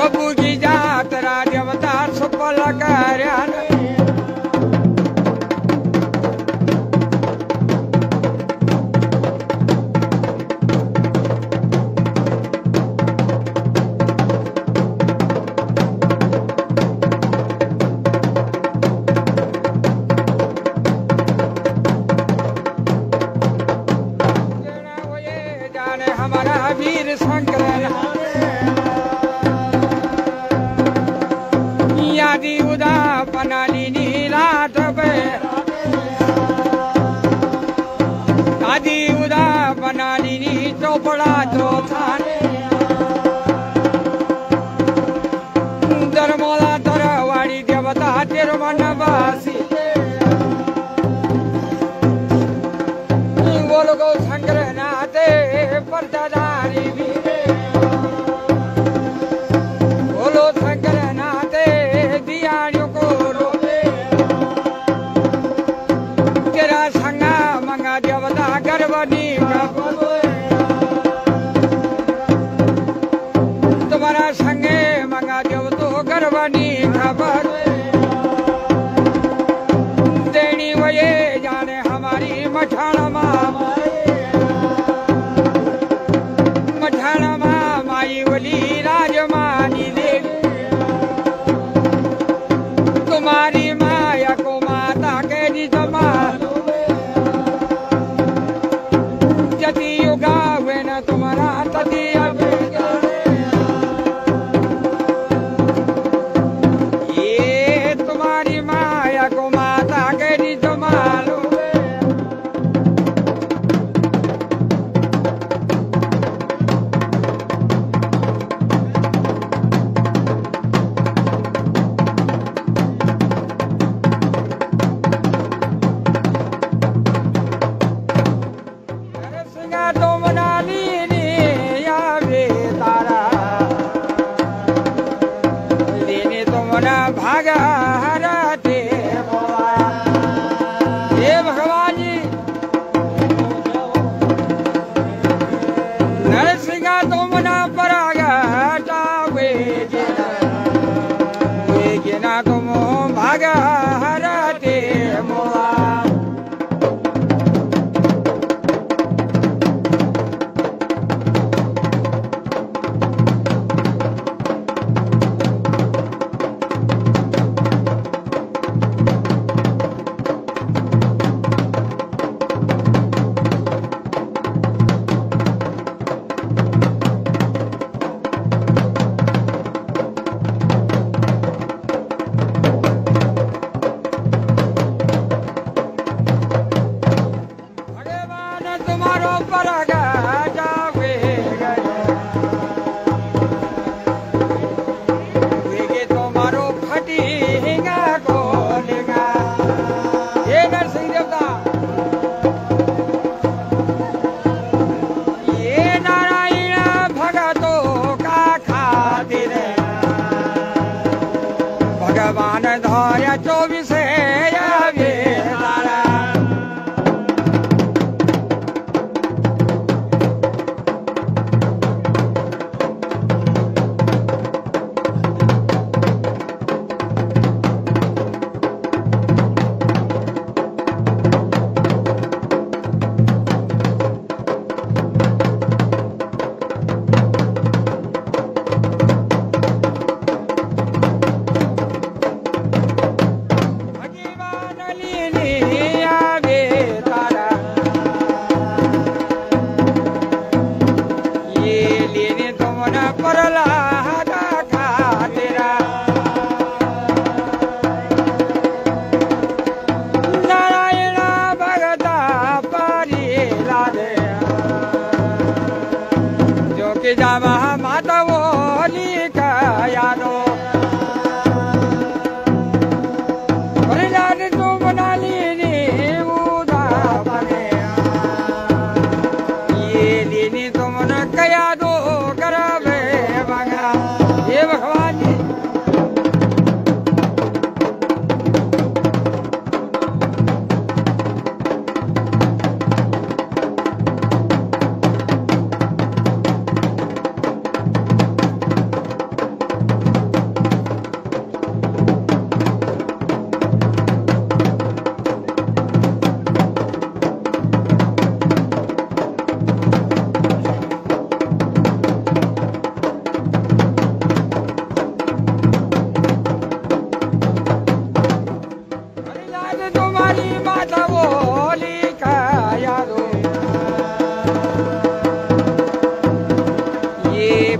प्रभु की जात राज अवतार सुपल करन हमारा वीर शंकर यादी उदा पनाली नीला तबे आदि उदा पनाली नी चौपड़ा चौथाने धर्मोला तरवाड़ी देवता तिरुवनवासी बोलो गो शंकर नाते परदारी वीरे बोलो शंकर नाते दियाड़ियों को रोले तेरा संगा मंगा देवता गर्वनी का तुम्हारा संगे मंगा देव तो गर्वनी खबर देनी वये जाने हमारी मठान माई वली राजमानी देवी तुम्हारी माया को माता के निजमानो जति युगा हुए न तुम्हारा तति ये तुम्हारी माया को माता के निजमानो भागा हरते हे भगवान जी नरसिंह तुम ना परागा वे गिना तुम भागा हरते मोआ भगवान धोया 24 जावा माता बोली का यादो बलिदान तू बना ली उदा बने ये लीनी तुम न कया दो करावे बंगा ये भगवान जी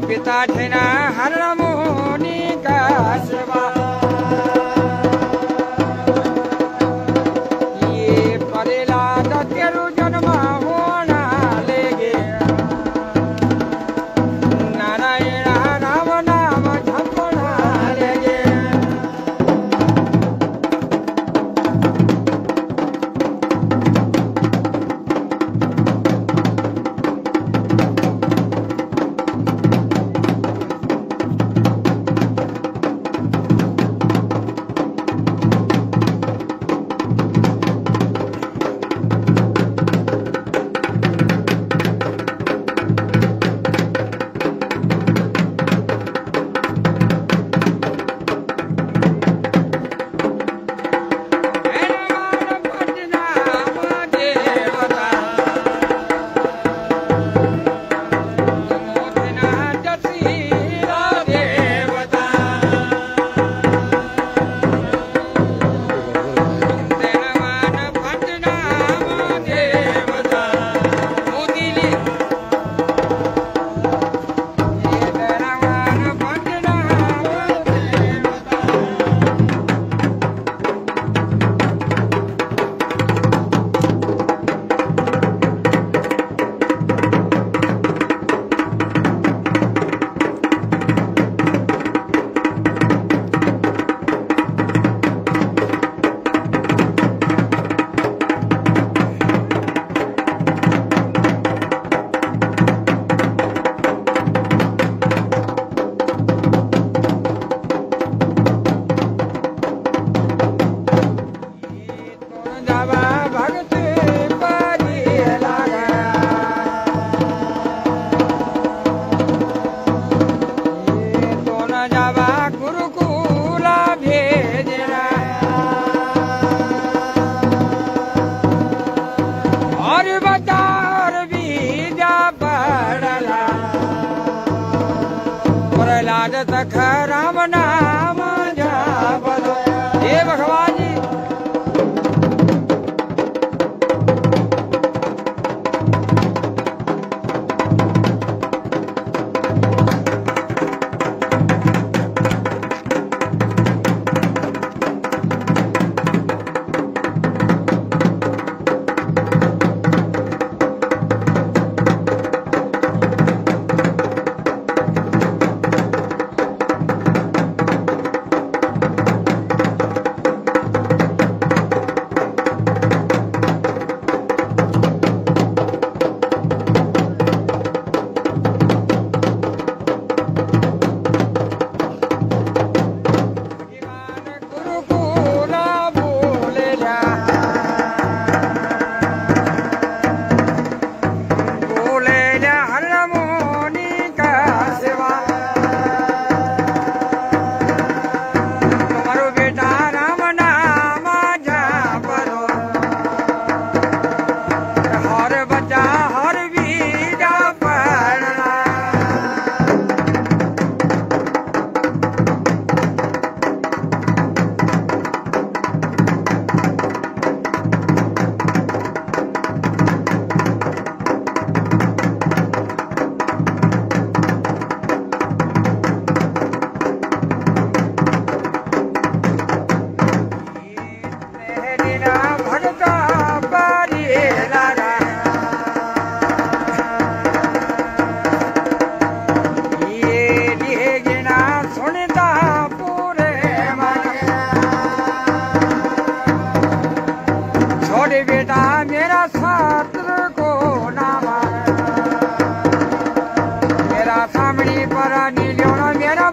पिता ठेना हर मोहनी का सेवा ये परेला तेरु जन्म होना लेगे नारायण राम नाम झपना लेगे तख राम नाम जपो हे भगवान जी बेटा मेरा छात्र को नाम मेरा सामने पर नीलोना मेरा